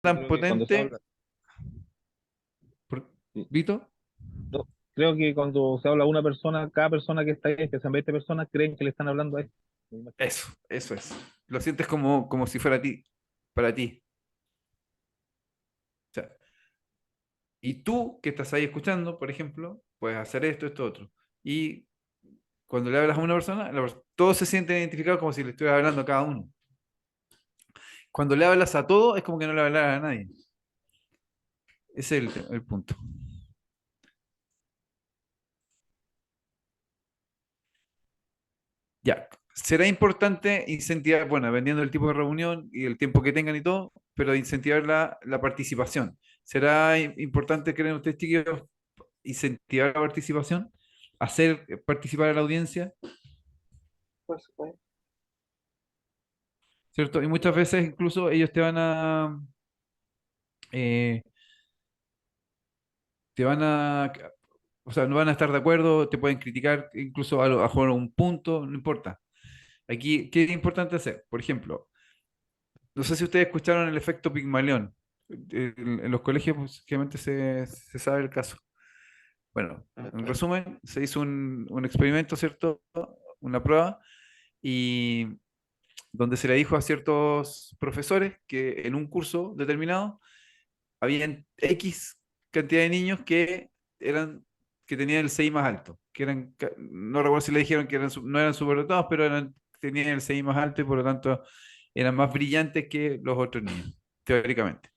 Yo tan creo que cuando se habla, potente. por- sí, ¿Vito? no, creo que cuando se habla a una persona, cada persona que está ahí, que sean 20 personas, creen que le están hablando a él. Me imagino. Eso es. Lo sientes como si fuera a ti, para ti. O sea, y tú que estás ahí escuchando, por ejemplo, puedes hacer esto, esto, otro. Y cuando le hablas a una persona, todos se sienten identificados como si le estuvieras hablando a cada uno. Cuando le hablas a todo, es como que no le hablas a nadie. Ese es el punto. Ya. Será importante incentivar, bueno, dependiendo del tipo de reunión y el tiempo que tengan y todo, pero incentivar la participación. ¿Será importante, creen ustedes, chiquillos, incentivar la participación? ¿Hacer participar a la audiencia? Por supuesto. ¿Cierto? Y muchas veces incluso ellos eh, te van a, o sea, no van a estar de acuerdo, te pueden criticar incluso a jugar un punto, no importa. Aquí, ¿qué es importante hacer? Por ejemplo, no sé si ustedes escucharon el efecto Pigmalión. En los colegios, pues, obviamente se sabe el caso. Bueno, Ah, en claro. resumen, se hizo un experimento, ¿cierto? Una prueba, y donde se le dijo a ciertos profesores que en un curso determinado habían X cantidad de niños eran, que tenían el CI más alto, no recuerdo si le dijeron que no eran superdotados, pero tenían el CI más alto y por lo tanto eran más brillantes que los otros niños, teóricamente.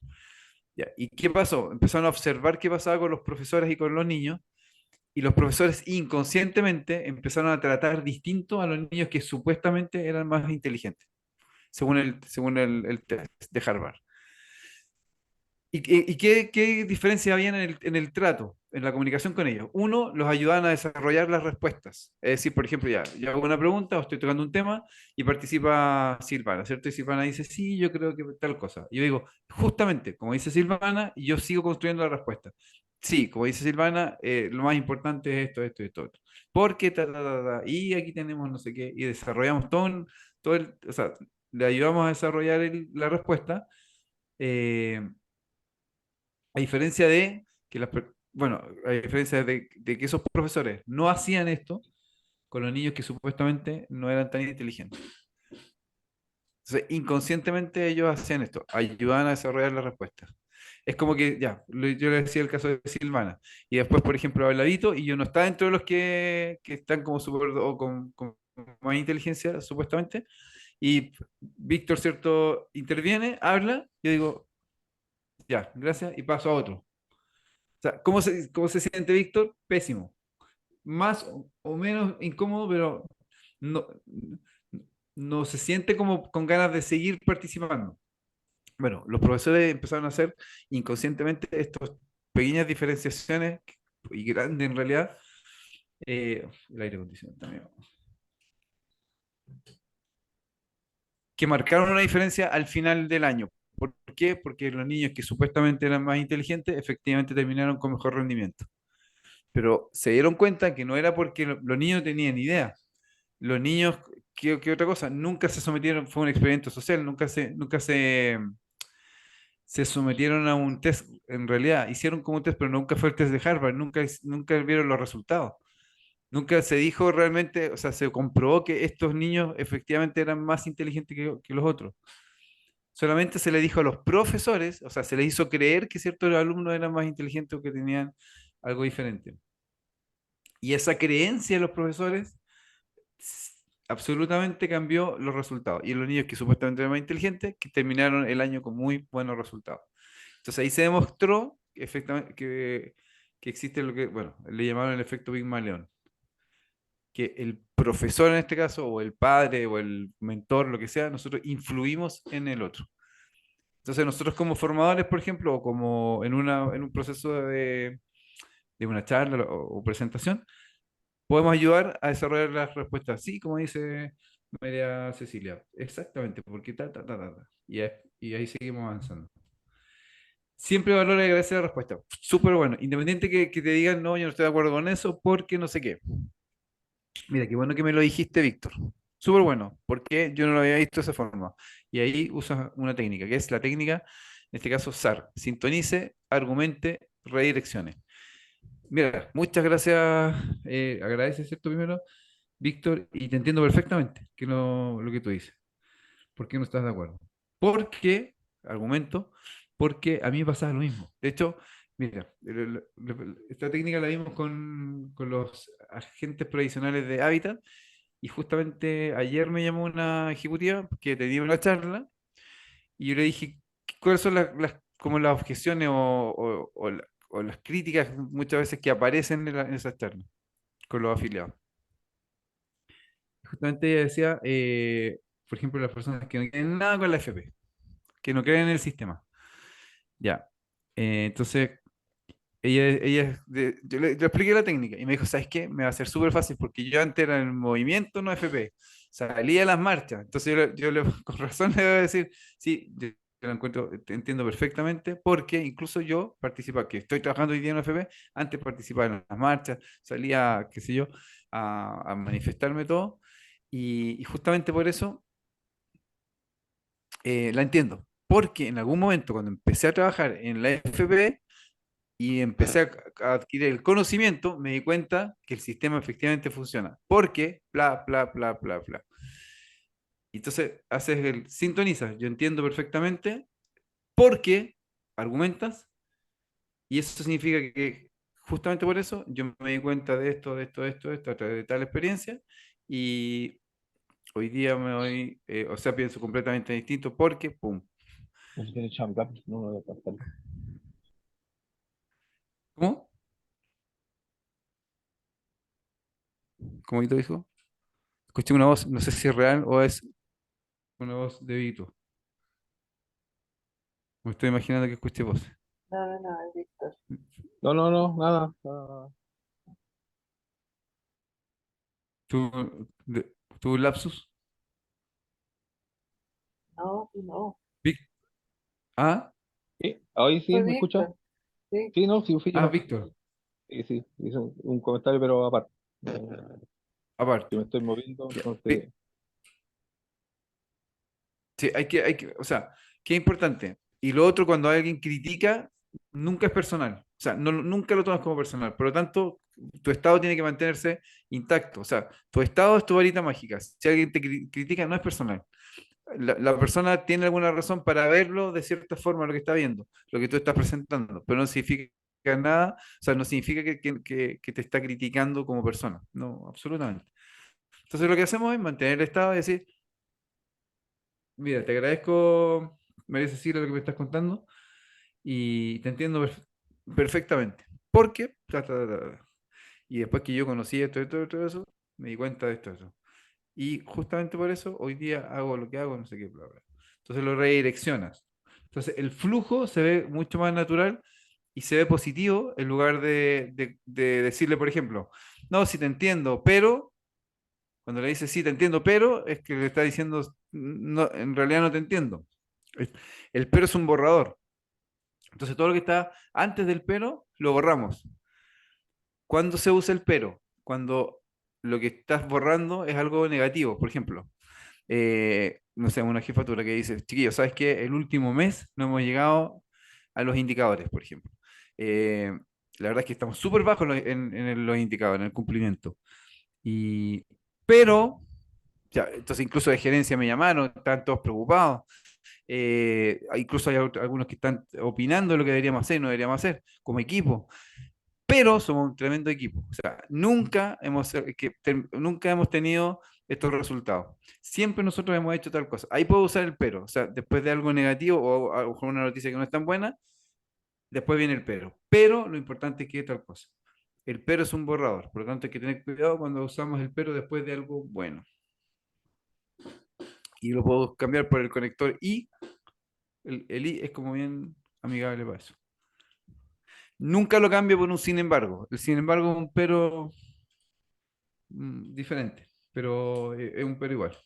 Ya, ¿y qué pasó? Empezaron a observar qué pasaba con los profesores y con los niños, y los profesores inconscientemente empezaron a tratar distinto a los niños que supuestamente eran más inteligentes, según el test de Harvard. ¿Y qué diferencia había en el trato, en la comunicación con ellos? Uno, los ayudaban a desarrollar las respuestas. Es decir, por ejemplo, ya, yo hago una pregunta o estoy tocando un tema y participa Silvana, ¿cierto? Y Silvana dice, sí, yo creo que tal cosa. Y yo digo, justamente, como dice Silvana, yo sigo construyendo la respuesta. Sí, como dice Silvana, lo más importante es esto, esto y esto otro. Porque, y aquí tenemos no sé qué, y desarrollamos o sea, le ayudamos a desarrollar la respuesta. eh, a diferencia de bueno, a diferencia de que esos profesores no hacían esto con los niños que supuestamente no eran tan inteligentes. Entonces, inconscientemente ellos hacían esto, ayudaban a desarrollar la respuesta. Es como que, ya, yo le decía el caso de Silvana, y después, por ejemplo, Habladito, y yo no estaba dentro de los que están como super, o con más inteligencia, supuestamente, y Víctor, ¿cierto? Interviene, habla, yo digo, ya, gracias, y paso a otro. O sea, ¿cómo se siente Víctor? Pésimo. Más o menos incómodo, pero no, no se siente como con ganas de seguir participando. Bueno, los profesores empezaron a hacer inconscientemente estas pequeñas diferenciaciones, y grandes en realidad. El aire acondicionado también. Que marcaron una diferencia al final del año. ¿Por qué? Porque los niños que supuestamente eran más inteligentes, efectivamente terminaron con mejor rendimiento. Pero se dieron cuenta que no era porque los niños tenían idea. Los niños, ¿qué otra cosa? Nunca se sometieron, fue un experimento social, nunca se sometieron a un test. En realidad, hicieron como un test, pero nunca fue el test de Harvard, nunca vieron los resultados. Nunca se dijo realmente, o sea, se comprobó que estos niños efectivamente eran más inteligentes que los otros. Solamente se le dijo a los profesores, o sea, se les hizo creer que ciertos alumnos eran más inteligentes o que tenían algo diferente. Y esa creencia de los profesores absolutamente cambió los resultados. Y los niños que supuestamente eran más inteligentes, que terminaron el año con muy buenos resultados. Entonces ahí se demostró que, efectivamente, que existe lo que, bueno, le llamaron el efecto Pigmalión, que el profesor en este caso, o el padre, o el mentor, lo que sea, nosotros influimos en el otro. Entonces nosotros como formadores, por ejemplo, o como en un proceso de una charla o presentación, podemos ayudar a desarrollar las respuestas, sí, como dice María Cecilia, exactamente, porque ta. Y ahí seguimos avanzando. Siempre valor y agradecer la respuesta. Súper bueno. Independiente que te digan, no, yo no estoy de acuerdo con eso, porque no sé qué. Mira, qué bueno que me lo dijiste, Víctor. Súper bueno, porque yo no lo había visto de esa forma. Y ahí usas una técnica, que es la técnica en este caso SAR, sintonice, argumente, redireccione. Mira, muchas gracias, agradece, ¿cierto? Primero, Víctor, y te entiendo perfectamente que lo que tú dices. ¿Por qué no estás de acuerdo? Porque, argumento, porque a mí me pasaba lo mismo. De hecho, mira, esta técnica la vimos con los agentes provisionales de Hábitat y justamente ayer me llamó una ejecutiva que tenía una charla y yo le dije, ¿cuáles son como las objeciones o las críticas muchas veces que aparecen en esas charlas con los afiliados? Justamente ella decía, por ejemplo, las personas que no tienen nada con la FP, que no creen en el sistema. Ya. Entonces, yo le expliqué la técnica y me dijo, ¿sabes qué? Me va a ser súper fácil porque yo antes era en el movimiento, no FP. Salía a las marchas. Entonces, con razón le voy a decir, sí, yo lo encuentro, te entiendo perfectamente, porque incluso yo participaba, que estoy trabajando hoy día en FP, antes participaba en las marchas, salía, qué sé yo, a manifestarme todo. Y justamente por eso la entiendo. Porque en algún momento, cuando empecé a trabajar en la FP, y empecé a adquirir el conocimiento, me di cuenta que el sistema efectivamente funciona. Porque, bla, bla, bla, bla, bla. Y entonces haces sintonizas, yo entiendo perfectamente, porque argumentas, y eso significa que justamente por eso yo me di cuenta de esto, de esto, de esto, de esto, a través de tal experiencia, y hoy día me doy, o sea, pienso completamente distinto, porque, pum. No se tiene chamba, no, no, no, no, no. ¿Cómo? ¿Cómo te dijo? Escuché una voz, no sé si es real o es una voz de Vito. Me estoy imaginando que escuché voces. No, no, no, es Víctor. No, no, no, nada, nada. ¿Tu, tu lapsus? No, no, Vic- ah, Sí, ahí sí, fue ¿me escucha? Víctor. Sí, Sí, no, sí, fui yo. Víctor, Sí, sí, hice un comentario, pero aparte. Que aparte. me estoy moviendo, Ya, entonces. sí, o sea, qué importante. Y lo otro, cuando alguien critica, nunca es personal. O sea, nunca lo tomas como personal. Por lo tanto, tu estado tiene que mantenerse intacto. O sea, tu estado es tu varita mágica. Si alguien te critica, no es personal. La persona tiene alguna razón para verlo de cierta forma lo que está viendo, lo que tú estás presentando, pero no significa nada, o sea, no significa que te está criticando como persona, no, absolutamente. Entonces lo que hacemos es mantener el estado y decir, mira, te agradezco, María Cecilia, lo que me estás contando y te entiendo perfectamente. Porque, y después que yo conocí todo eso, me di cuenta de esto. Y justamente por eso hoy día hago lo que hago, no sé qué, bla, bla. Entonces lo redireccionas. Entonces el flujo se ve mucho más natural y se ve positivo en lugar de decirle, por ejemplo, no, sí te entiendo, pero cuando le dices sí te entiendo, pero es que le está diciendo, no, en realidad no te entiendo. Es- El pero es un borrador. Entonces todo lo que está antes del pero lo borramos. ¿Cuándo se usa el pero? Cuando lo que estás borrando es algo negativo. Por ejemplo, no sé, una jefatura que dice, chiquillos, ¿sabes qué? El último mes no hemos llegado a los indicadores, por ejemplo. Eh, la verdad es que estamos súper bajos en los indicadores, en el cumplimiento. Y, pero, ya, entonces incluso de gerencia me llamaron, están todos preocupados. Incluso hay algunos que están opinando lo que deberíamos hacer y no deberíamos hacer como equipo, pero somos un tremendo equipo. O sea, nunca hemos tenido estos resultados. Siempre nosotros hemos hecho tal cosa. Ahí puedo usar el pero. O sea, después de algo negativo o a lo mejor una noticia que no es tan buena, después viene el pero. Pero lo importante es que tal cosa. El pero es un borrador. Por lo tanto, hay que tener cuidado cuando usamos el pero después de algo bueno. Y lo puedo cambiar por el conector y. El i es como bien amigable para eso. Nunca lo cambio por un sin embargo. El sin embargo es un pero diferente, pero es un pero igual.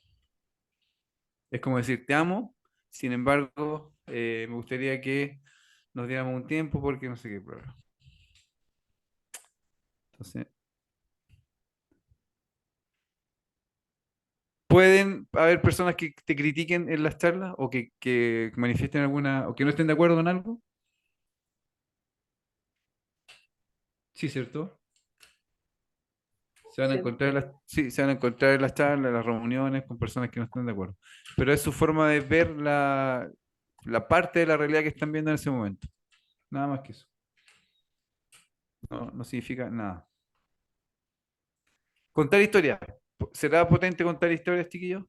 Es como decir, te amo, sin embargo, me gustaría que nos diéramos un tiempo porque no sé qué problema. Entonces, ¿Pueden haber personas que te critiquen en las charlas o que manifiesten alguna, o que no estén de acuerdo en algo? Sí, ¿cierto? Se van a encontrar Siempre. sí, se van a encontrar en las charlas, en las reuniones con personas que no están de acuerdo. Pero es su forma de ver la parte de la realidad que están viendo en ese momento. Nada más que eso. No, no significa nada. Contar historias. ¿Será potente contar historias, chiquillos?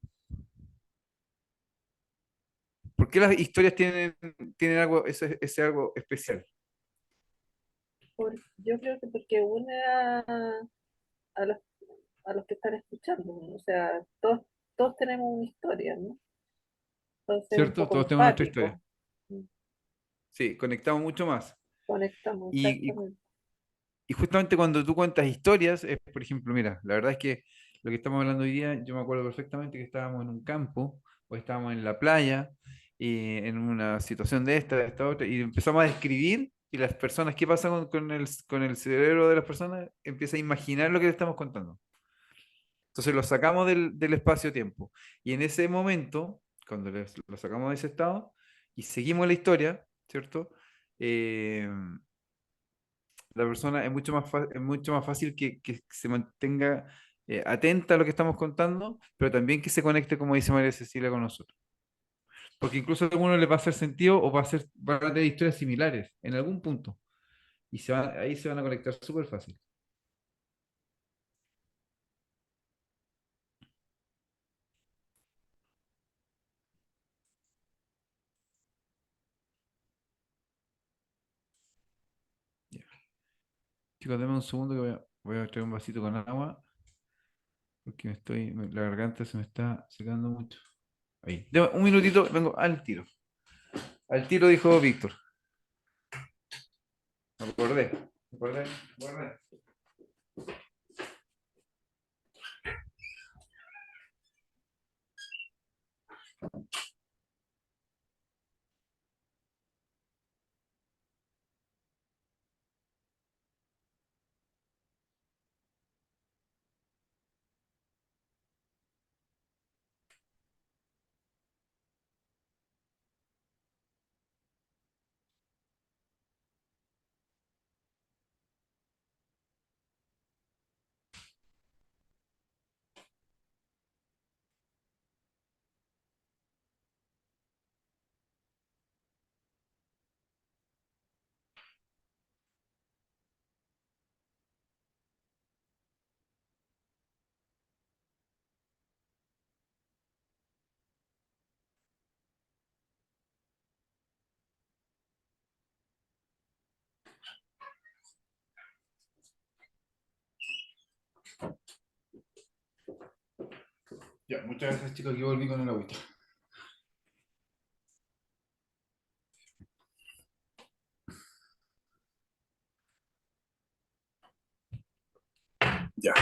¿Por qué las historias tienen algo, ese algo especial? Yo creo que porque une a los, a los que están escuchando, ¿no? O sea, todos tenemos una historia, ¿no? Entonces es un ¿Cierto? poco Todos tenemos nuestra historia. empático. Mm, Sí, conectamos mucho más. Conectamos Y, y, exactamente. y justamente cuando tú cuentas historias, es, por ejemplo, mira, la verdad es que lo que estamos hablando hoy día, yo me acuerdo perfectamente que estábamos en un campo o estábamos en la playa y en una situación de esta otra, y empezamos a describir y las personas, ¿qué pasa con el cerebro de las personas? Empieza a imaginar lo que le estamos contando. Entonces lo sacamos del espacio-tiempo. Y en ese momento, cuando lo sacamos de ese estado y seguimos la historia, ¿cierto? Eh, la persona es mucho más fácil que se mantenga atenta a lo que estamos contando, pero también que se conecte, como dice María Cecilia, con nosotros. Porque incluso a alguno le va a hacer sentido o va a tener historias similares en algún punto. Y ahí se van a conectar súper fácil. Ya. Chicos, denme un segundo que voy a traer un vasito con agua. Porque la garganta se me está secando mucho. Ahí. Un minutito, vengo al tiro. Al tiro dijo Víctor. Me acordé. Me acordé. Me acordé. Ya, muchas gracias chicos, que volví con el agüita. Ya.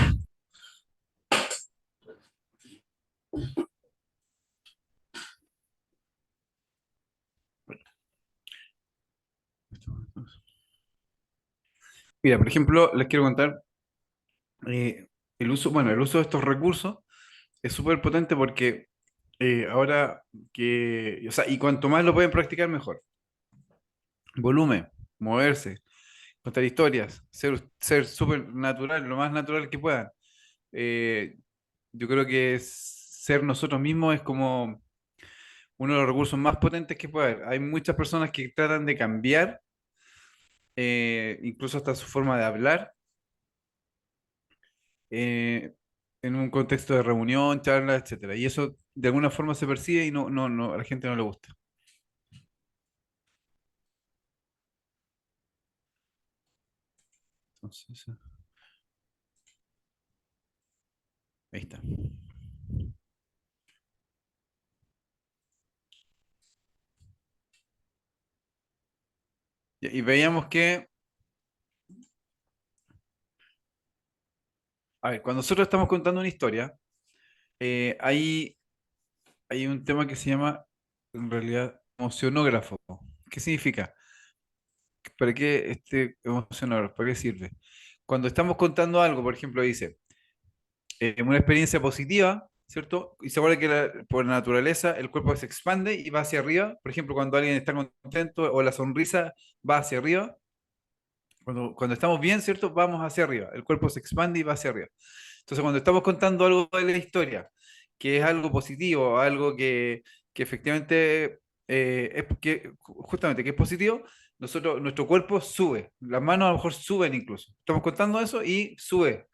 Mira, por ejemplo, les quiero contar el uso de estos recursos es súper potente porque ahora o sea, y cuanto más lo pueden practicar, mejor. Volumen, moverse, contar historias, ser súper natural, lo más natural que puedan. Eh, yo creo que ser nosotros mismos es como uno de los recursos más potentes que puede haber. Hay muchas personas que tratan de cambiar, incluso hasta su forma de hablar, eh, en un contexto de reunión, charla, etcétera. Y eso de alguna forma se percibe y a la gente no le gusta. Entonces, ahí está. Y veíamos que, a ver, cuando nosotros estamos contando una historia, eh, hay, hay un tema que se llama, en realidad, emocionógrafo. ¿Qué significa? ¿Para qué este emocionógrafo? ¿Para qué sirve? Cuando estamos contando algo, por ejemplo, dice, una experiencia positiva, ¿cierto? Y se acuerda que por naturaleza el cuerpo se expande y va hacia arriba. Por ejemplo, cuando alguien está contento o la sonrisa va hacia arriba. Cuando estamos bien, ¿cierto? Vamos hacia arriba. El cuerpo se expande y va hacia arriba. Entonces, cuando estamos contando algo de la historia, que es algo positivo, algo que efectivamente justamente que es positivo, nuestro cuerpo sube. Las manos a lo mejor suben incluso. Estamos contando eso y sube.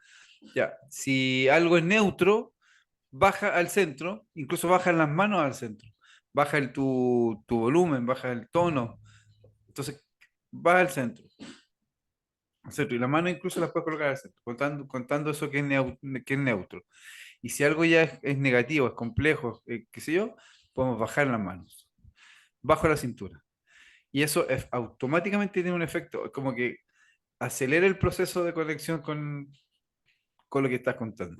Ya. Si algo es neutro, baja al centro, incluso bajan las manos al centro. Baja tu volumen, baja el tono. Entonces, va al centro. Centro, y la mano incluso la puedes colocar al centro, contando eso que es neutro. Y si algo ya es negativo, es complejo, qué sé yo, podemos bajar las manos, bajo la cintura. Y eso automáticamente tiene un efecto, es como que acelera el proceso de conexión con lo que estás contando.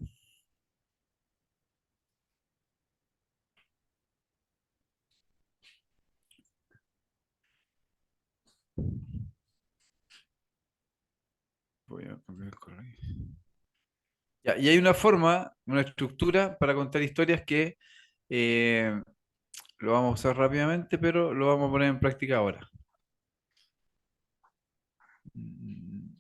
Voy a cambiar el color ahí. Ya, y hay una forma, una estructura para contar historias que eh, lo vamos a usar rápidamente, pero lo vamos a poner en práctica ahora. Mm,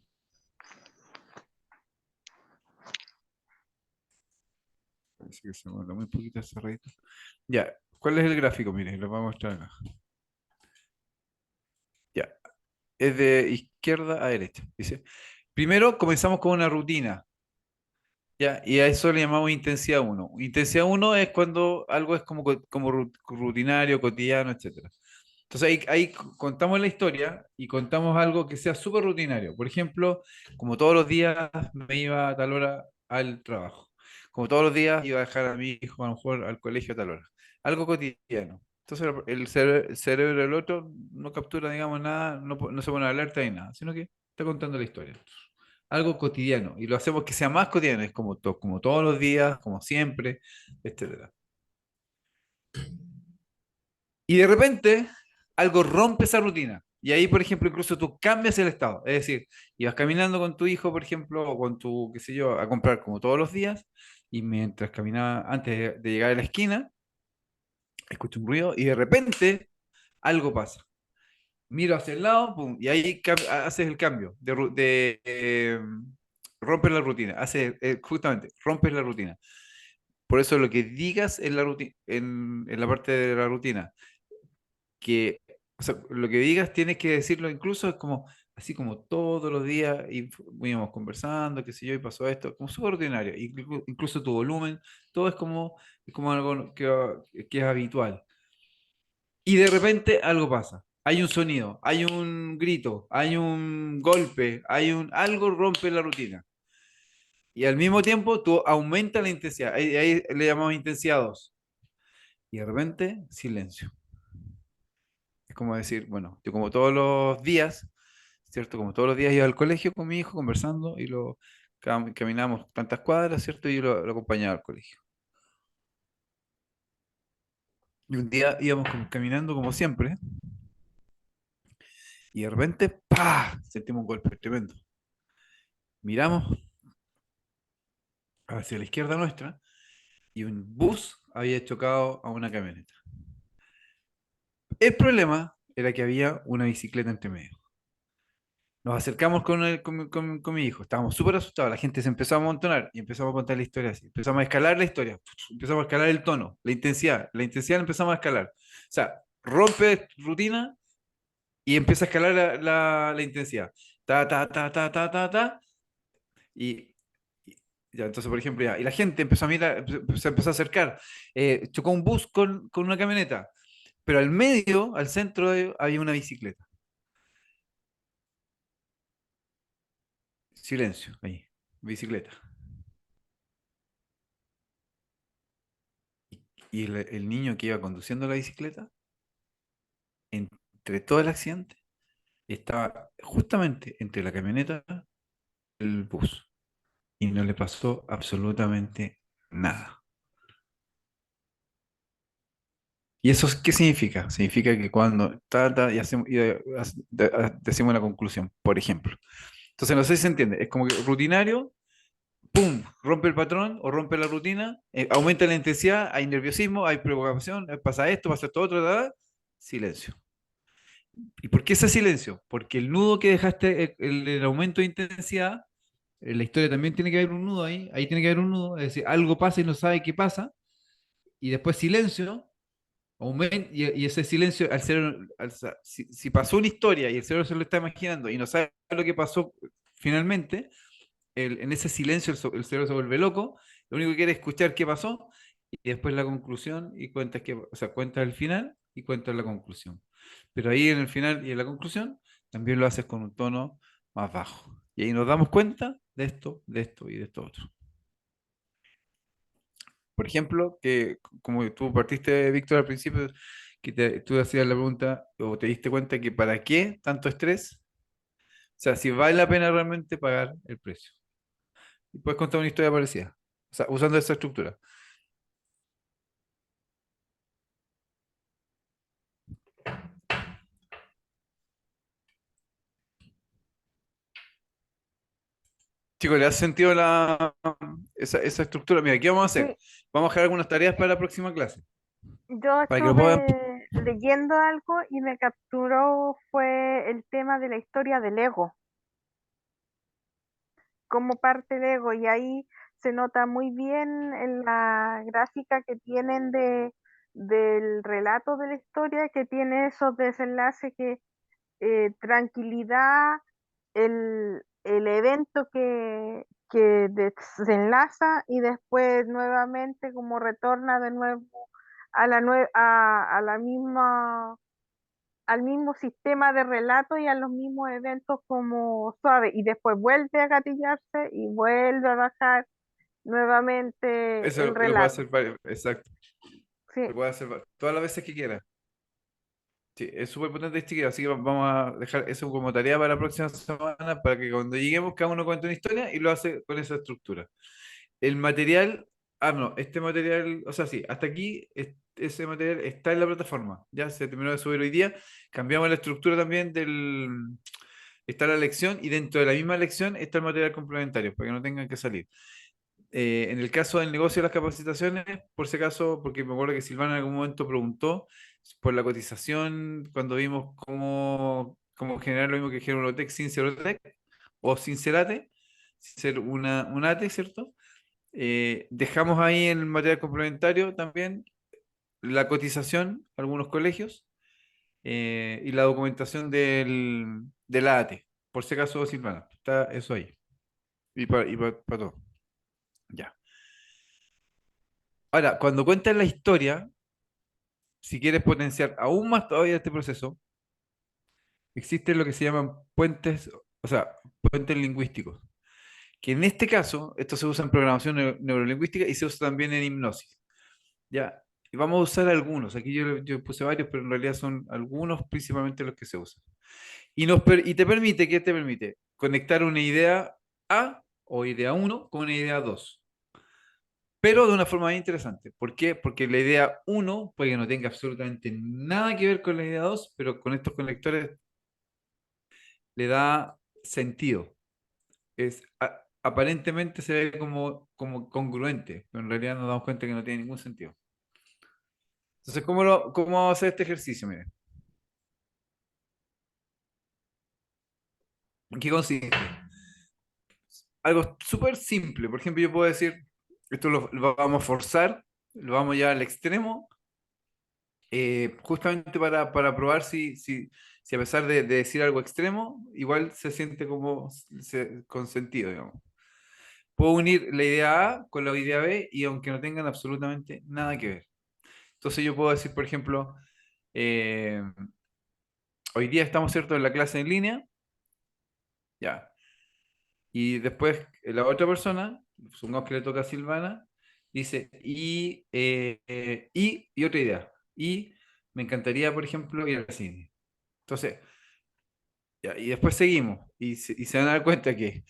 Parece que se mueve muy poquito ese rayito. Ya, ¿cuál es el gráfico? Mire, lo vamos a mostrar acá. Ya, es de izquierda a derecha. Dice, primero comenzamos con una rutina. Ya, y a eso le llamamos intensidad uno. Intensidad uno es cuando algo es como rutinario, cotidiano, etcétera. Entonces ahí contamos la historia y contamos algo que sea súper rutinario. Por ejemplo, como todos los días me iba a tal hora al trabajo. Como todos los días iba a dejar a mi hijo a lo mejor al colegio a tal hora. Algo cotidiano. Entonces el cerebro del otro no captura, digamos, nada, no se pone alerta ni nada, sino que está contando la historia. Algo cotidiano. Y lo hacemos que sea más cotidiano. Es como todos los días, como siempre, etcétera. Y de repente, algo rompe esa rutina. Y ahí, por ejemplo, incluso tú cambias el estado. Es decir, ibas caminando con tu hijo, por ejemplo, o con tu, qué sé yo, a comprar como todos los días. Y mientras caminaba, antes de llegar a la esquina, escucho un ruido y de repente algo pasa. Miro hacia el lado, pum, y ahí haces el cambio. Rompes la rutina. Justamente, rompes la rutina. Por eso lo que digas en la en la parte de la rutina que, o sea, lo que digas tienes que decirlo incluso es como, así como todos los días y íbamos conversando, qué sé yo, y pasó esto, como súper ordinario, incluso tu volumen, todo es como algo que es habitual. Y de repente algo pasa, hay un sonido, hay un grito, hay un golpe, algo rompe la rutina. Y al mismo tiempo tú aumentas la intensidad, ahí le llamamos intensidad 2. Y de repente, silencio. Es como decir, bueno, yo como todos los días, ¿cierto? Como todos los días iba al colegio con mi hijo conversando y caminamos tantas cuadras, ¿cierto? Y yo lo acompañaba al colegio. Y un día íbamos caminando como siempre y de repente, ¡pah! Sentimos un golpe tremendo. Miramos hacia la izquierda nuestra y un bus había chocado a una camioneta. El problema era que había una bicicleta entre medio. Nos acercamos con mi hijo, estábamos súper asustados, la gente se empezó a amontonar y empezamos a contar la historia así, empezamos a escalar la historia, empezamos a escalar el tono, la intensidad la empezamos a escalar. O sea, rompe rutina y empieza a escalar la intensidad. Ta, ta, ta, ta, ta, ta, ta, y, y ya, entonces, por ejemplo, ya, y la gente empezó a mirar, se empezó a acercar, chocó un bus con una camioneta, pero al medio, al centro, había una bicicleta. Silencio, ahí, bicicleta. Y el niño que iba conduciendo la bicicleta, entre todo el accidente, estaba justamente entre la camioneta y el bus. Y no le pasó absolutamente nada. ¿Y eso qué significa? Significa que cuando y decimos la conclusión, por ejemplo. Entonces, no sé si se entiende. Es como que rutinario, ¡pum!, rompe el patrón o rompe la rutina, aumenta la intensidad, hay nerviosismo, hay preocupación, pasa esto otro, silencio. ¿Y por qué ese silencio? Porque el nudo que dejaste, el aumento de intensidad, en la historia también tiene que haber un nudo ahí tiene que haber un nudo, es decir, algo pasa y no sabe qué pasa, y después silencio, y ese silencio, al ser, si pasó una historia y el cerebro se lo está imaginando y no sabe lo que pasó finalmente, en ese silencio el cerebro se vuelve loco, lo único que quiere es escuchar qué pasó y después la conclusión y cuentas que, o sea, cuentas el final y cuentas la conclusión. Pero ahí en el final y en la conclusión también lo haces con un tono más bajo. Y ahí nos damos cuenta de esto y de esto otro. Por ejemplo, que como tú partiste, Víctor, al principio, que tú hacías la pregunta o te diste cuenta que para qué tanto estrés, o sea, si vale la pena realmente pagar el precio. Y puedes contar una historia parecida, o sea, usando esa estructura. Chicos, ¿le hace sentido esa estructura? Mira, ¿qué vamos a hacer? Sí, Vamos a dejar algunas tareas para la próxima clase, yo para que lo puedan... estuve leyendo algo y me capturó fue el tema de la historia del ego, como parte del ego, y ahí se nota muy bien en la gráfica que tienen del relato de la historia, que tiene esos desenlaces que tranquilidad, el evento que desenlaza y después nuevamente como retorna de nuevo a la misma, al mismo sistema de relato y a los mismos eventos como suave, y después vuelve a gatillarse y vuelve a bajar nuevamente Eso el lo puede relato. hacer, exacto, Sí, lo puede hacer todas las veces que quiera. Sí, es súper potente este guía, así que vamos a dejar eso como tarea para la próxima semana, para que cuando lleguemos cada uno cuente una historia y lo hace con esa estructura. El material, no, este material, o sea, sí, hasta aquí ese material está en la plataforma, ya se terminó de subir hoy día, cambiamos la estructura también está la lección y dentro de la misma lección está el material complementario, para que no tengan que salir. En el caso del negocio de las capacitaciones, por si acaso, porque me acuerdo que Silvana en algún momento preguntó por la cotización cuando vimos cómo generar lo mismo que Gerolotec sin Cerotec o sin Cerate, sin ser un ATE, ¿cierto? Dejamos ahí en el material complementario también la cotización a algunos colegios y la documentación del ATE, por si acaso, Silvana, está eso ahí. Y para todo. Ya. Ahora, cuando cuentas la historia, si quieres potenciar aún más todavía este proceso, existen lo que se llaman puentes, o sea, puentes lingüísticos, que en este caso, esto se usa en programación neurolingüística y se usa también en hipnosis. ¿Ya? Y vamos a usar algunos, aquí yo puse varios, pero en realidad son algunos principalmente los que se usan. Y te permite, ¿qué te permite? Conectar una idea A o idea uno con una idea 2 pero de una forma muy interesante. ¿Por qué? Porque la idea uno puede que no tenga absolutamente nada que ver con la idea 2 pero con estos conectores le da sentido. Aparentemente se ve como congruente, pero en realidad nos damos cuenta que no tiene ningún sentido. Entonces, ¿cómo vamos a hacer este ejercicio? Mire, ¿en qué consiste? Algo súper simple. Por ejemplo, yo puedo decir, esto lo vamos a forzar, lo vamos a llevar al extremo, justamente para probar si a pesar de decir algo extremo, igual se siente con sentido, digamos. Puedo unir la idea A con la idea B y aunque no tengan absolutamente nada que ver. Entonces yo puedo decir, por ejemplo, eh, hoy día estamos, ¿cierto?, en la clase en línea, ya. Y después la otra persona, supongamos que le toca a Silvana, dice, y otra idea. Y me encantaría, por ejemplo, ir al cine. Entonces, ya, y después seguimos. Y se van a dar cuenta que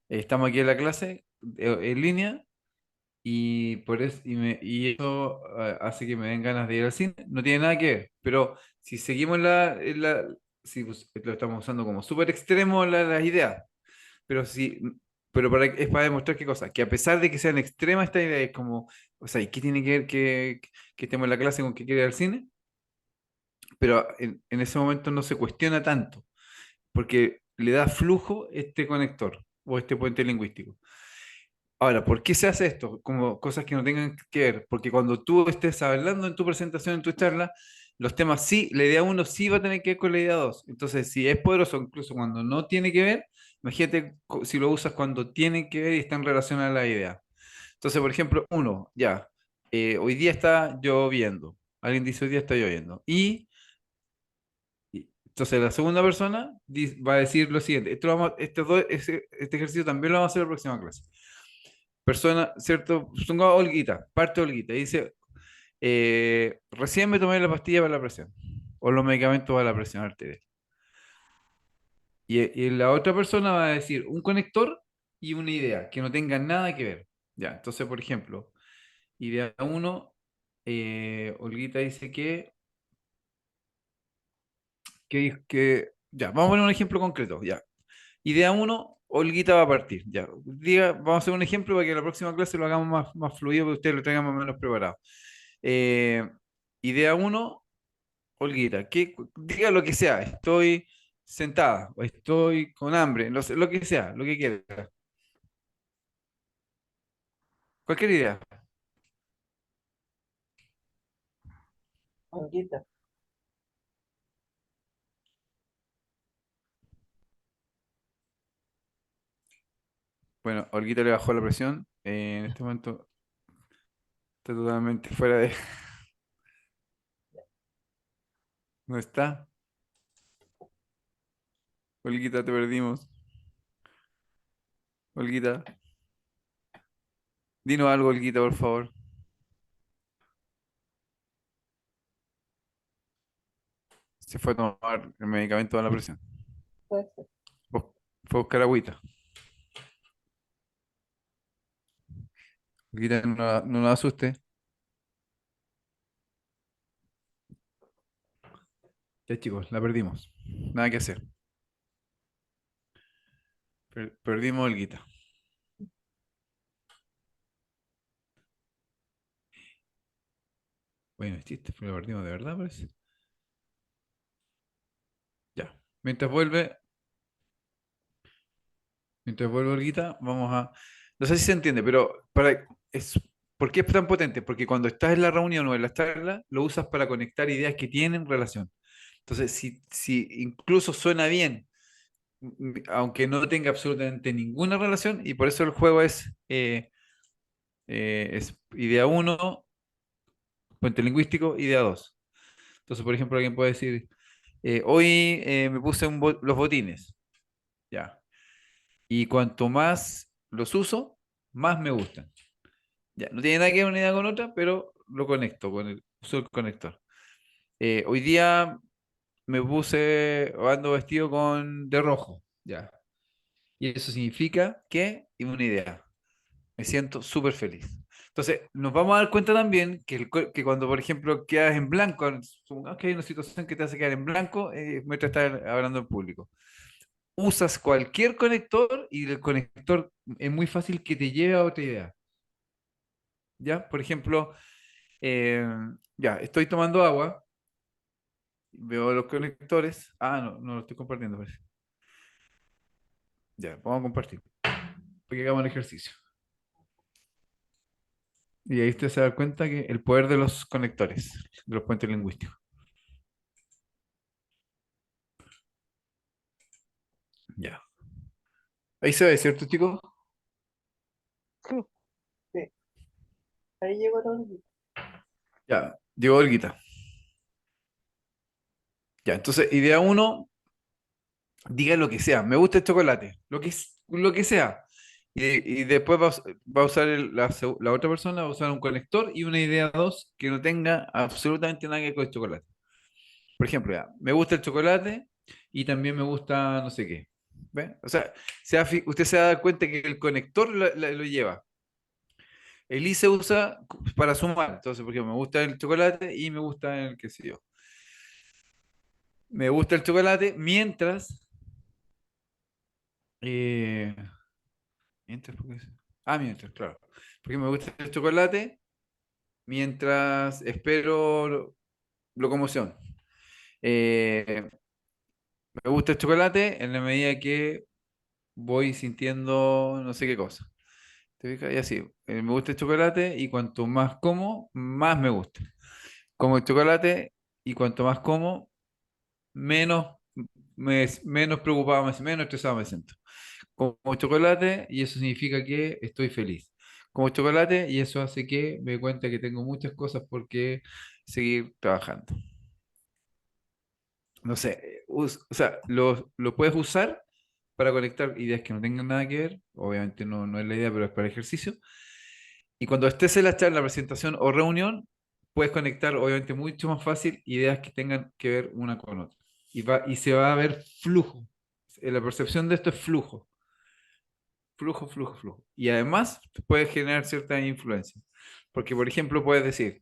estamos aquí en la clase en línea y eso hace que me den ganas de ir al cine. No tiene nada que ver. Pero si seguimos si pues, lo estamos usando como súper extremo las ideas. Pero pero es para demostrar qué cosa, que a pesar de que sean extremas esta idea, es como, o sea, ¿y qué tiene que ver que estemos en la clase con que quiere ir al cine? Pero en ese momento no se cuestiona tanto, porque le da flujo este conector o este puente lingüístico. Ahora, ¿por qué se hace esto? Como cosas que no tengan que ver, porque cuando tú estés hablando en tu presentación, en tu charla, los temas sí, la idea uno sí va a tener que ver con la idea 2. Entonces, si es poderoso, incluso cuando no tiene que ver, imagínate si lo usas cuando tiene que ver y está en relación a la idea. Entonces, por ejemplo, uno, ya, hoy día está lloviendo. Alguien dice hoy día está lloviendo. Entonces la segunda persona va a decir lo siguiente. Este ejercicio también lo vamos a hacer en la próxima clase. Persona, ¿cierto? Ponga Olguita, parte de Olguita. Y dice, recién me tomé la pastilla para la presión. O los medicamentos para la presión arterial. Y la otra persona va a decir un conector y una idea que no tengan nada que ver. Ya, entonces, por ejemplo, idea uno, Olguita dice ya, vamos a poner un ejemplo concreto, ya. Idea uno, Olguita va a partir, ya. Vamos a hacer un ejemplo para que la próxima clase lo hagamos más fluido, para que ustedes lo tengan más o menos preparado. Eh, idea uno, Olguita, diga lo que sea, estoy sentada, o estoy con hambre, no sé, lo que sea, lo que quiera. Cualquier idea. Olguita. Bueno, Olguita le bajó la presión, en este momento está totalmente fuera de... ¿No está? Olguita, te perdimos. Olguita. Dinos algo, Olguita, por favor. Se fue a tomar el medicamento de la presión. Puede ser. Fue a buscar agüita. Olguita, no nos asuste. Ya, chicos, la perdimos. Nada que hacer. Perdimos a Olguita. Bueno, el chiste, pero la perdimos de verdad, parece. Ya. Mientras vuelve Olguita, vamos a. No sé si se entiende, pero ¿por qué es tan potente? Porque cuando estás en la reunión o en la charla, lo usas para conectar ideas que tienen relación. Entonces, si incluso suena bien, aunque no tenga absolutamente ninguna relación, y por eso el juego es idea uno, puente lingüístico, idea 2. Entonces, por ejemplo, alguien puede decir, hoy me puse los botines, ya, y cuanto más los uso, más me gustan. Ya, no tiene nada que ver una idea con otra, pero lo conecto uso el conector. Hoy día me puse, o ando vestido de rojo, ya. Y eso significa que, y una idea, me siento súper feliz. Entonces, nos vamos a dar cuenta también que cuando, por ejemplo, quedas en blanco, supongamos que hay una situación que te hace quedar en blanco mientras estás hablando en público. Usas cualquier conector y el conector es muy fácil que te lleve a otra idea. ¿Ya? Por ejemplo, eh, ya, estoy tomando agua, veo los conectores. Ah, no, no lo estoy compartiendo, parece. Ya, vamos a compartir. Porque hagamos el ejercicio. Y ahí usted se da cuenta que el poder de los conectores, de los puentes lingüísticos. Ya. Ahí se ve, ¿cierto, chicos? Sí, Sí. Ahí llegó la Olguita. Ya, llegó Olguita. Ya, entonces, idea uno, diga lo que sea. Me gusta el chocolate, lo que sea. Y después va a usar la otra persona, va a usar un conector y una idea dos que no tenga absolutamente nada que ver con el chocolate. Por ejemplo, ya, me gusta el chocolate y también me gusta no sé qué. ¿Ve? O sea, usted se va a dar cuenta que el conector lo lleva. El I se usa para sumar. Entonces, por ejemplo, me gusta el chocolate y me gusta el qué sé yo. Me gusta el chocolate mientras eh, Mientras, ¿por qué mientras, claro. Porque me gusta el chocolate mientras espero locomoción. Eh, Me gusta el chocolate en la medida que voy sintiendo no sé qué cosa. ¿Te fijas? Y así, me gusta el chocolate y cuanto más como, más me gusta. Como el chocolate y cuanto más como, menos, menos preocupado, menos estresado me siento. Como chocolate y eso significa que estoy feliz. Como chocolate y eso hace que me dé cuenta que tengo muchas cosas por qué seguir trabajando. No sé, o sea, lo puedes usar para conectar ideas que no tengan nada que ver, obviamente no es la idea, pero es para ejercicio. Y cuando estés en la charla, presentación o reunión, puedes conectar, obviamente, mucho más fácil ideas que tengan que ver una con otra. Y se va a ver flujo. La percepción de esto es flujo. Flujo, flujo, flujo. Y además puedes generar cierta influencia. Porque, por ejemplo, puedes decir,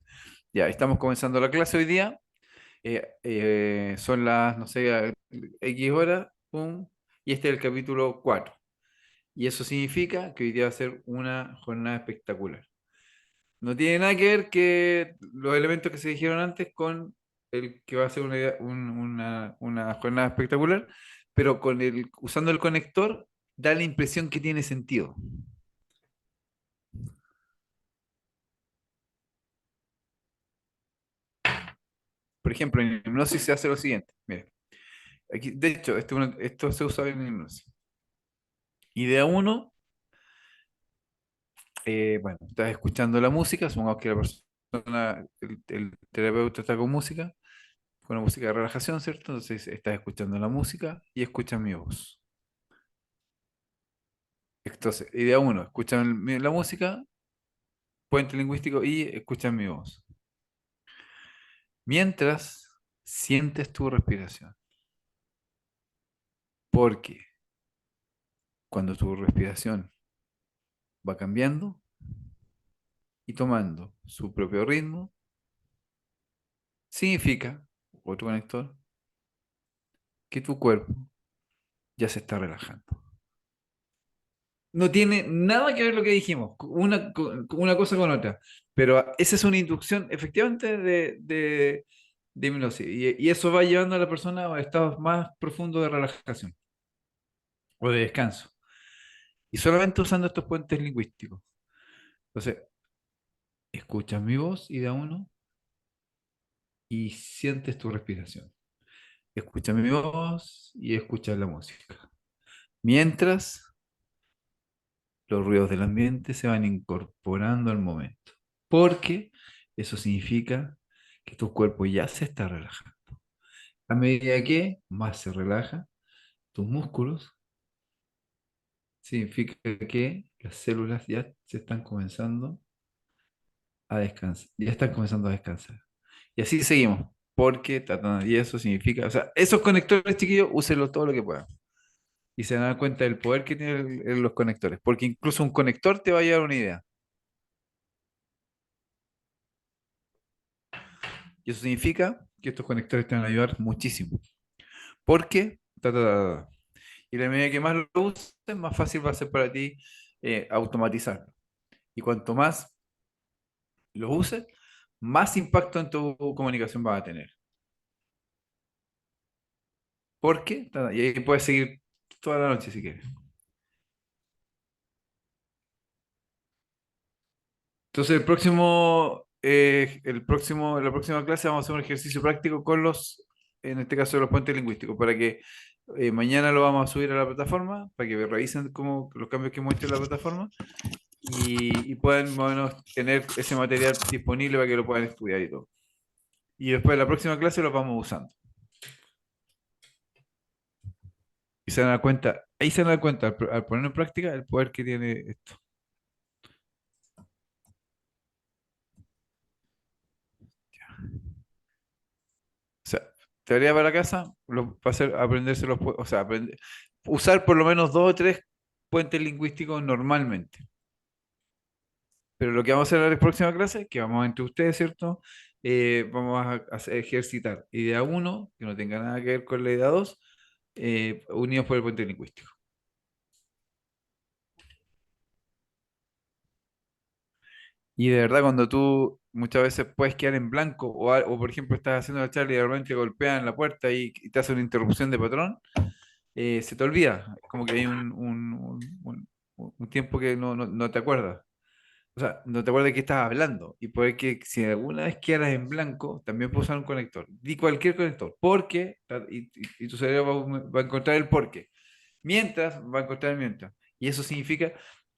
ya, estamos comenzando la clase hoy día, son las, no sé, X horas, pum, y este es el capítulo 4. Y eso significa que hoy día va a ser una jornada espectacular. No tiene nada que ver que los elementos que se dijeron antes con el que va a ser una jornada espectacular, pero usando el conector da la impresión que tiene sentido. Por ejemplo, en hipnosis se hace lo siguiente. Mire, aquí, de hecho, esto se usa en hipnosis. Idea uno, bueno, estás escuchando la música, supongamos que la persona, el terapeuta está con música de relajación, ¿cierto? Entonces estás escuchando la música y escuchas mi voz. Entonces, idea uno, escuchan la música, puente lingüístico y escuchan mi voz. Mientras sientes tu respiración. Porque cuando tu respiración va cambiando y tomando su propio ritmo, significa, otro conector, que tu cuerpo ya se está relajando. No tiene nada que ver lo que dijimos, una cosa con otra, pero esa es una inducción efectivamente de hipnosis y eso va llevando a la persona a estados más profundos de relajación o de descanso. Y solamente usando estos puentes lingüísticos. Entonces, escuchas mi voz y da uno y sientes tu respiración. Escuchas mi voz y escuchas la música. Mientras los ruidos del ambiente se van incorporando al momento. Porque eso significa que tu cuerpo ya se está relajando. A medida que más se relaja, tus músculos, significa que las células ya se están comenzando a descansar, ya están comenzando a descansar. Y así seguimos, porque y eso significa, o sea, esos conectores chiquillos, úsenlos todo lo que puedan. Y se van a dar cuenta del poder que tienen los conectores, porque incluso un conector te va a llevar una idea. Y eso significa que estos conectores te van a ayudar muchísimo. Porque, y la medida que más lo uses, más fácil va a ser para ti automatizarlo. Y cuanto más lo uses, más impacto en tu comunicación vas a tener. Porque, y ahí puedes seguir toda la noche si quieres. Entonces, la próxima clase vamos a hacer un ejercicio práctico con en este caso, los puentes lingüísticos, para que mañana lo vamos a subir a la plataforma, para que revisen los cambios que hemos hecho en la plataforma y puedan más o menos tener ese material disponible para que lo puedan estudiar y todo. Y después de la próxima clase los vamos usando. Y se dan cuenta, ahí se dan cuenta al poner en práctica el poder que tiene esto. O sea, teoría para casa, va a ser aprenderse o sea, usar por lo menos dos o tres puentes lingüísticos normalmente. Pero lo que vamos a hacer en la próxima clase, que vamos entre ustedes, ¿cierto? Vamos a ejercitar idea uno que no tenga nada que ver con la idea 2, unidos por el puente lingüístico. Y de verdad, cuando tú muchas veces puedes quedar en blanco o por ejemplo, estás haciendo la charla y de repente golpean la puerta y te hace una interrupción de patrón, se te olvida. Como que hay un tiempo que no te acuerdas. O sea, no te acuerdas de qué estabas hablando. Y puede que si alguna vez quedas en blanco, también puedes usar un conector. Di cualquier conector. Porque, y tu cerebro va a encontrar el porqué. Mientras, va a encontrar el mientras. Y eso significa,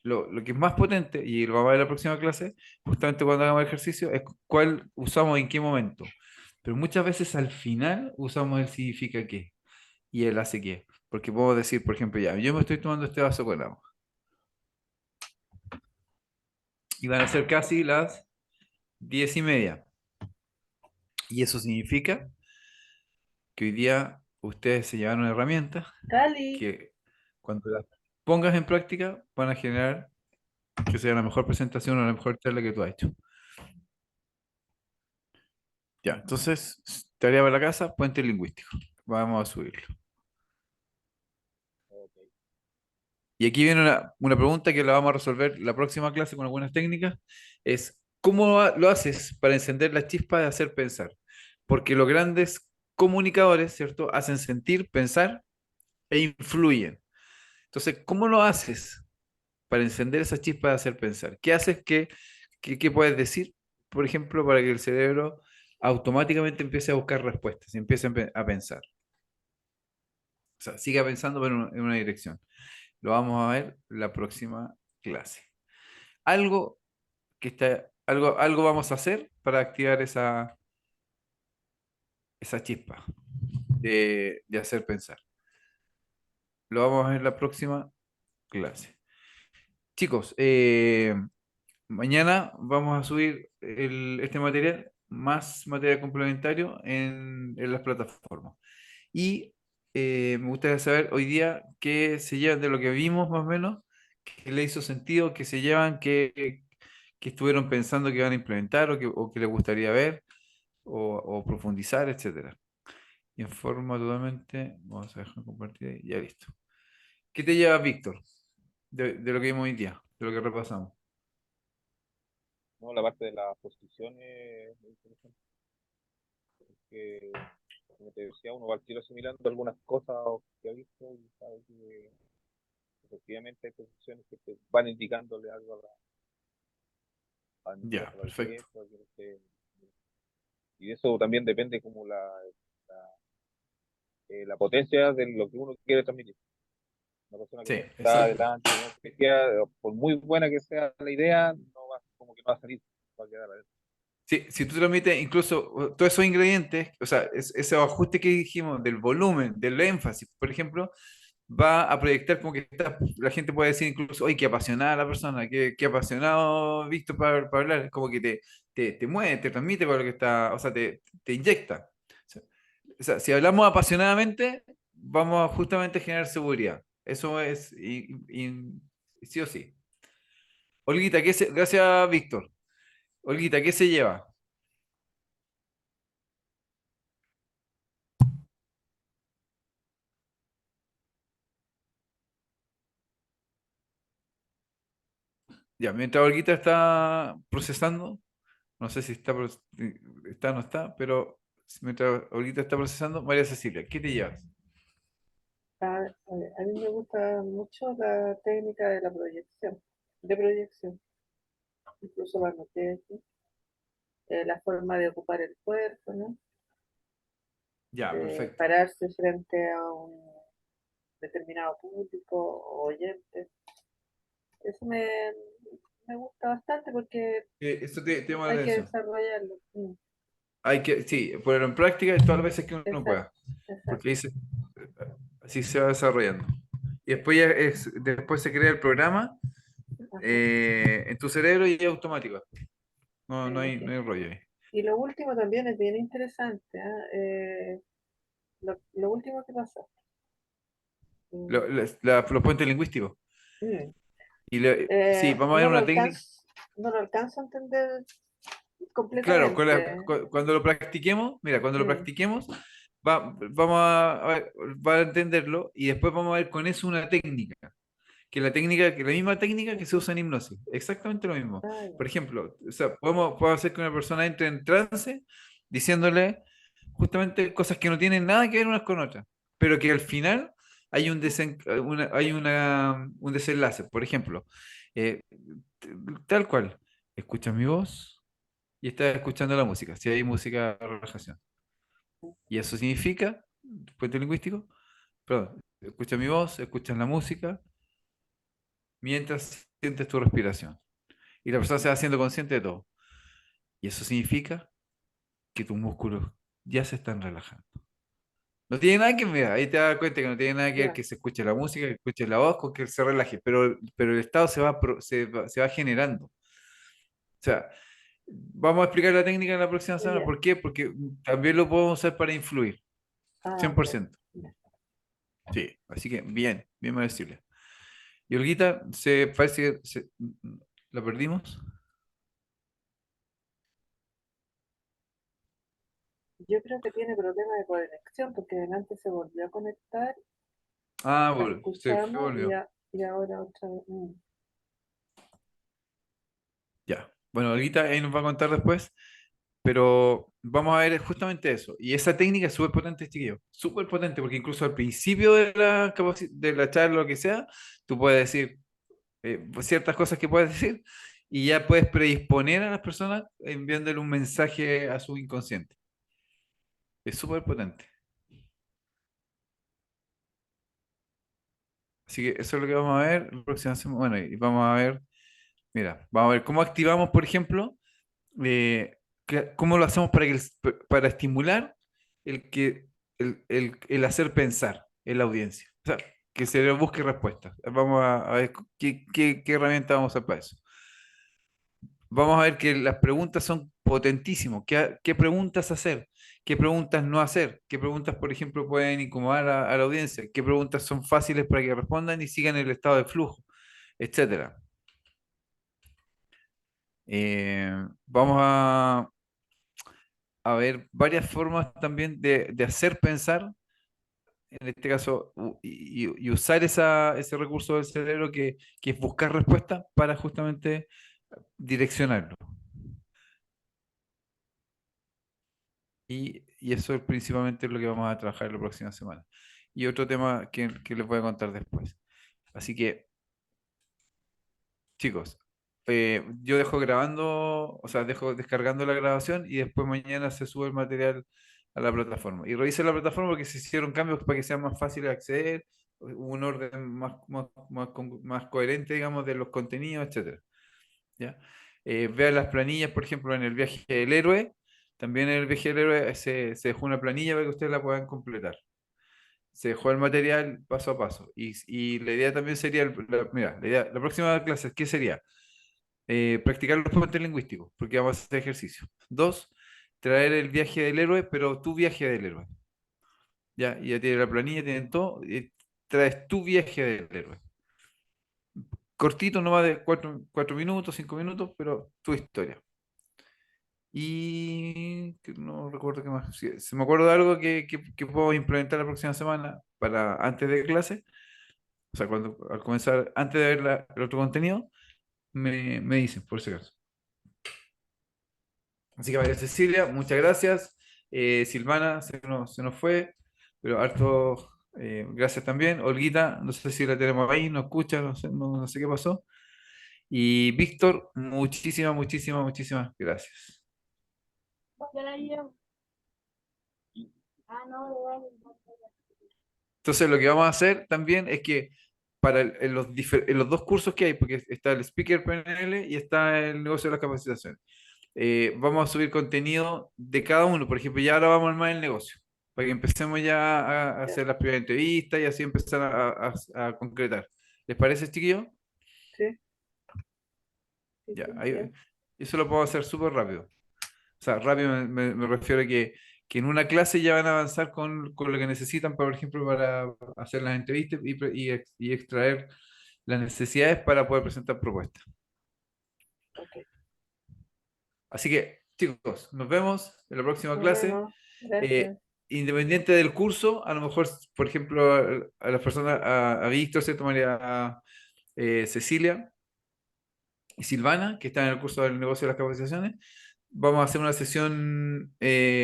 lo que es más potente, y lo vamos a ver en la próxima clase, justamente cuando hagamos el ejercicio, es cuál usamos en qué momento. Pero muchas veces al final usamos el significa qué y el hace qué. Porque puedo decir, por ejemplo, ya, yo me estoy tomando este vaso con agua. Y van a ser casi las 10:30. Y eso significa que hoy día ustedes se llevaron herramientas Cali, que cuando las pongas en práctica van a generar que sea la mejor presentación o la mejor charla que tú has hecho. Ya, entonces, tarea para la casa, puente lingüístico. Vamos a subirlo. Y aquí viene una pregunta que la vamos a resolver la próxima clase con algunas técnicas. Es, ¿cómo lo haces para encender la chispa de hacer pensar? Porque los grandes comunicadores, ¿cierto? Hacen sentir, pensar e influyen. Entonces, ¿cómo lo haces para encender esa chispa de hacer pensar? ¿Qué haces qué puedes decir, por ejemplo, para que el cerebro automáticamente empiece a buscar respuestas y empiece a pensar? O sea, siga pensando pero en una dirección. Lo vamos a ver la próxima clase. Algo algo vamos a hacer para activar esa chispa de hacer pensar. Lo vamos a ver la próxima clase. Chicos, mañana vamos a subir este material, más material complementario en las plataformas. Y me gustaría saber hoy día qué se llevan de lo que vimos más o menos, qué le hizo sentido, qué se llevan, qué estuvieron pensando que van a implementar o que les gustaría ver o profundizar, etcétera. Y en forma totalmente, vamos a dejar compartir y ya listo. ¿Qué te lleva, Víctor, de lo que vimos hoy día, de lo que repasamos? No, la parte de las posiciones es muy interesante, porque, como te decía, uno va al tiro asimilando algunas cosas que ha visto y sabe que efectivamente hay posiciones que te van indicándole algo Ya, a la perfecto. audiencia, y de eso también depende como la potencia de lo que uno quiere transmitir. Una persona que Sí, no está exacto. adelante, ¿no? Que queda, por muy buena que sea la idea, como que no va a salir, va a quedar adentro. Sí, si tú transmites incluso todos esos ingredientes, o sea, ese ajuste que dijimos del volumen, del énfasis, por ejemplo, va a proyectar como que la gente puede decir incluso, oye, qué apasionada la persona, qué apasionado Víctor para hablar, es como que te mueve, te transmite para lo que está, o sea, te inyecta. O sea, si hablamos apasionadamente, vamos a justamente generar seguridad. Eso es sí o sí. Olguita, gracias, Víctor. Olguita, ¿qué se lleva? Ya, mientras Olguita está procesando, no sé si está o no está, pero mientras Olguita está procesando, María Cecilia, ¿qué te llevas? a mí me gusta mucho la técnica de proyección, incluso la noté aquí, la forma de ocupar el cuerpo, ¿no? Ya, De perfecto. pararse frente a un determinado público o oyente. Eso me gusta bastante porque Eso te llama la hay que atención. desarrollarlo. Mm, Sí, ponerlo en práctica todas las veces que uno exacto, pueda, porque exacto. así se va desarrollando. Y después, después se crea el programa Ajá, en tu cerebro y es automático. No, no sí, hay, no sí. hay rollo ahí. Y lo último también es bien interesante, ¿ah? Lo último que pasó. Mm, Los puentes lingüísticos. mm. Sí, vamos a ver No lo una técnica. alcanzo, no lo alcanzo a entender Claro, completamente. cuando lo practiquemos, mira, cuando lo Mm, practiquemos, vamos a ver, va a entenderlo y después vamos a ver con eso una técnica. que la misma técnica que se usa en hipnosis. Exactamente lo mismo. Ah, ya. Por ejemplo, o sea, podemos hacer que una persona entre en trance diciéndole justamente cosas que no tienen nada que ver unas con otras, pero que al final hay un desenlace. Por ejemplo, eh, t- tal cual, escuchas mi voz y estás escuchando la música, si hay música de relajación. Y eso significa, puente lingüístico, perdón, escuchas mi voz, escuchas la música mientras sientes tu respiración. Y la persona se va haciendo consciente de todo. Y eso significa que tus músculos ya se están relajando. No tiene nada que ver, ahí te das cuenta que no tiene nada que ver Ya, que se escuche la música, que escuche la voz, con que se relaje, pero el estado se va generando. O sea, vamos a explicar la técnica en la próxima semana. ya. ¿Por qué? Porque también lo podemos usar para influir, Ah, ya. 100%. Ya. Sí, así que bien, bien merecible. Y Olguita, se parece que la perdimos. Yo creo que tiene problemas de conexión porque delante se volvió a conectar, Ah, la bueno, se escuchamos volvió. y ahora otra vez. Ya. Bueno, Olguita ahí nos va a contar después, pero vamos a ver justamente eso. Y esa técnica es súper potente, chiquillo. Súper potente, porque incluso al principio de de la charla, lo que sea, tú puedes decir ciertas cosas que puedes decir y ya puedes predisponer a las personas enviándole un mensaje a su inconsciente. Es súper potente. Así que eso es lo que vamos a ver la próxima semana. Bueno, y vamos a ver, mira, vamos a ver cómo activamos, por ejemplo, cómo lo hacemos para estimular el que el hacer pensar en la audiencia. O sea, que se le busque respuestas. Vamos a ver qué herramienta vamos a usar para eso. Vamos a ver que las preguntas son potentísimas. ¿Qué preguntas hacer? ¿Qué preguntas no hacer? ¿Qué preguntas, por ejemplo, pueden incomodar a la audiencia? ¿Qué preguntas son fáciles para que respondan y sigan el estado de flujo? Etcétera. Vamos a ver varias formas también de hacer pensar, en este caso, y usar ese recurso del cerebro que es buscar respuestas para justamente direccionarlo. Y eso es principalmente lo que vamos a trabajar la próxima semana. Y otro tema que les voy a contar después. Así que, chicos, yo dejo grabando, o sea, dejo descargando la grabación y después mañana se sube el material a la plataforma. Y revise la plataforma porque se hicieron cambios para que sea más fácil de acceder, un orden más coherente, digamos, de los contenidos, etcétera. ¿Ya? Vea las planillas, por ejemplo, en el viaje del héroe. También en el viaje del héroe se dejó una planilla para que ustedes la puedan completar. Se dejó el material paso a paso. Y la idea también sería, mira, la próxima clase, ¿qué sería? Practicar los puentes lingüísticos, porque vamos a hacer ejercicio. Dos, traer el viaje del héroe, pero tu viaje del héroe. Ya, y ya tiene la planilla, tienen todo, y traes tu viaje del héroe. Cortito, no va de 4 minutos, 5 minutos, pero tu historia. Y que no recuerdo qué más. Si me acuerdo de algo que puedo implementar la próxima semana para antes de clase, o sea, al comenzar, antes de ver el otro contenido, me dicen, por si acaso. Así que María Cecilia, muchas gracias. Silvana se nos fue, pero harto gracias también. Olguita, no sé si la tenemos ahí, no escucha, no sé qué pasó. Y Víctor, muchísimas, muchísimas, muchísimas gracias. Entonces, lo que vamos a hacer también es que en los dos cursos que hay, porque está el Speaker PNL y está el negocio de las capacitaciones, vamos a subir contenido de cada uno. Por ejemplo, ya ahora vamos a armar el negocio, para que empecemos ya a Ya. hacer las primeras entrevistas y así empezar a concretar. ¿Les parece, chiquillos? Sí, sí, Ya, sí, bien. eso lo puedo hacer súper rápido. O sea, rápido me refiero a que en una clase ya van a avanzar con lo que necesitan, por ejemplo, para hacer las entrevistas y extraer las necesidades para poder presentar propuestas. Ok. Así que, chicos, nos vemos en la próxima Nos clase. vemos. Eh, Gracias. Independiente del curso, a lo mejor, por ejemplo, a las personas, a Víctor, ¿cierto, María? Cecilia y Silvana, que están en el curso del negocio de las capacitaciones. Vamos a hacer una sesión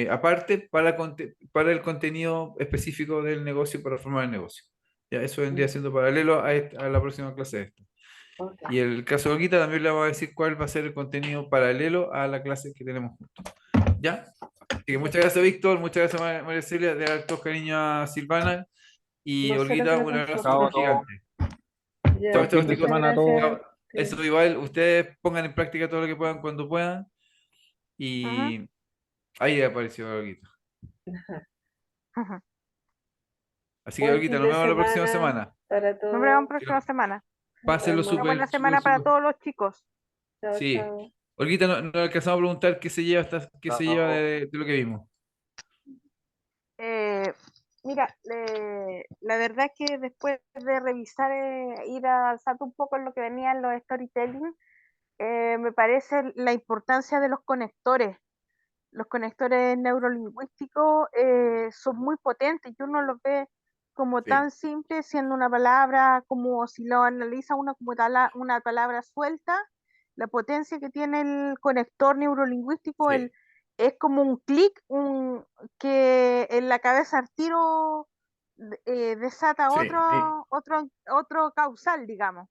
aparte para el contenido específico del negocio, para formar el negocio. Ya, eso vendría siendo paralelo a la próxima clase de esta. Ok. Y el caso de Olguita también le vamos a decir cuál va a ser el contenido paralelo a la clase que tenemos juntos. ¿Ya? Así que muchas gracias, Víctor. Muchas gracias, María Celia. De dar todo cariño a Silvana. Y No sé lo Olguita, que le un pasó. abrazo Chao a todos. gigante. Ya, Chao, Buen chao, fin de muchas chicos. semana a todos. gracias. Chao. Eso igual, ustedes pongan en práctica todo lo que puedan cuando puedan. Ujú, Y ahí apareció Olguita. ujú. Así que, Buen Olguita, fin nos de vemos la próxima semana semana. para Nos vemos la todos. Que próxima semana. Nos pásenlo Una vemos. buena súper, súper, semana para súper. todos los chicos. Chao, Sí. chao. Olguita, no alcanzamos a preguntar qué se lleva Chao. de lo que vimos. Eh, Mira, la verdad es que después de revisar, ir avanzando un poco en lo que venían los storytelling, me parece la importancia de los conectores. Los conectores neurolingüísticos son muy potentes y uno los ve como Sí, tan simple, siendo una palabra, como si lo analiza uno como una palabra suelta, la potencia que tiene el conector neurolingüístico, sí, es como un clic que en la cabeza al tiro desata sí, otro causal, digamos.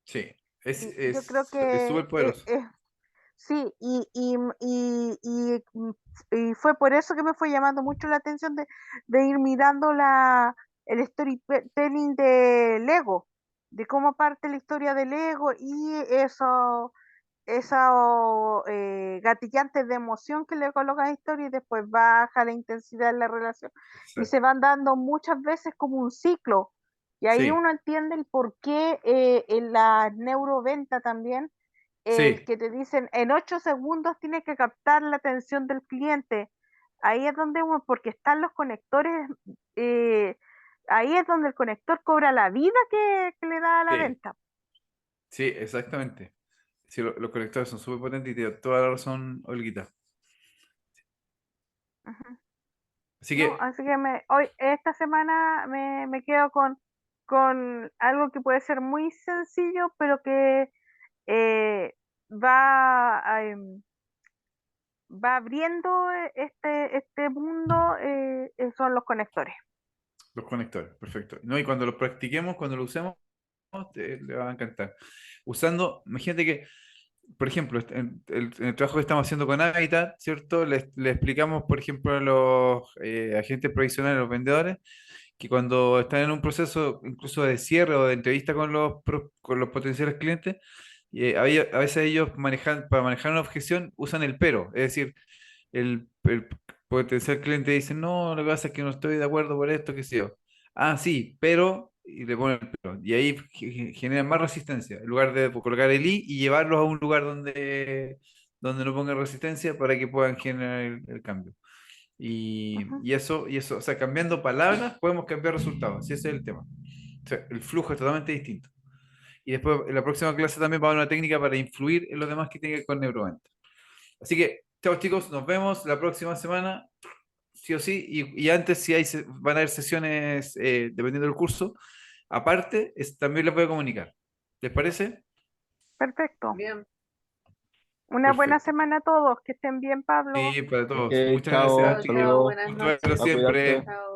sí. Y yo creo Es que súper poderoso. sí, y fue por eso que me fue llamando mucho la atención de ir mirando el storytelling de Lego, de cómo parte la historia de Lego y esos gatillantes de emoción que le colocan a la historia y después baja la intensidad de la relación y se Exacto. van dando muchas veces como un ciclo. Y ahí Sí, uno entiende el por qué en la neuroventa también el sí, que te dicen en 8 segundos tienes que captar la atención del cliente. Ahí es donde uno, porque están los conectores, eh, ahí es donde el conector cobra la vida que le da a la sí, venta. sí, exactamente. Sí, los conectores son súper potentes y tiene toda la razón, Olguita. Ujú. Así No, que, así que esta semana me quedo con algo que puede ser muy sencillo, pero que eh, va, va abriendo este mundo, son los conectores. los conectores, perfecto. No, y cuando los practiquemos, cuando lo usemos, le va a encantar. Usando, imagínate que, por ejemplo, en el trabajo que estamos haciendo con Habitat, ¿cierto? Le explicamos, por ejemplo, a los agentes provisionales, a los vendedores, que cuando están en un proceso incluso de cierre o de entrevista con con los potenciales clientes, a veces ellos para manejar una objeción usan el pero, es decir, el potencial cliente dice, no, lo que pasa es que no estoy de acuerdo por esto, qué sé yo. Ah, sí, pero, y le ponen el pero, y ahí generan más resistencia, en lugar de colocar el i y llevarlos a un lugar donde no pongan resistencia para que puedan generar el cambio. Ujú, Y eso, o sea, cambiando palabras podemos cambiar resultados, si ese es el tema. O sea, el flujo es totalmente distinto. Y después en la próxima clase también va a haber una técnica para influir en los demás que tiene que ver con neuroventa. Así que, chao chicos, nos vemos la próxima semana, sí o sí, y antes si van a haber sesiones, dependiendo del curso, aparte, también les voy a comunicar. ¿Les parece? perfecto. Bien. Una buena Perfecto. semana a todos. Que estén bien, Pablo. Sí, para Ok, todos. Muchas chao, gracias, Chao, chiquillos. chao. saludos. Buenas Gusto verlos noches. A cuidarse. siempre. Chao.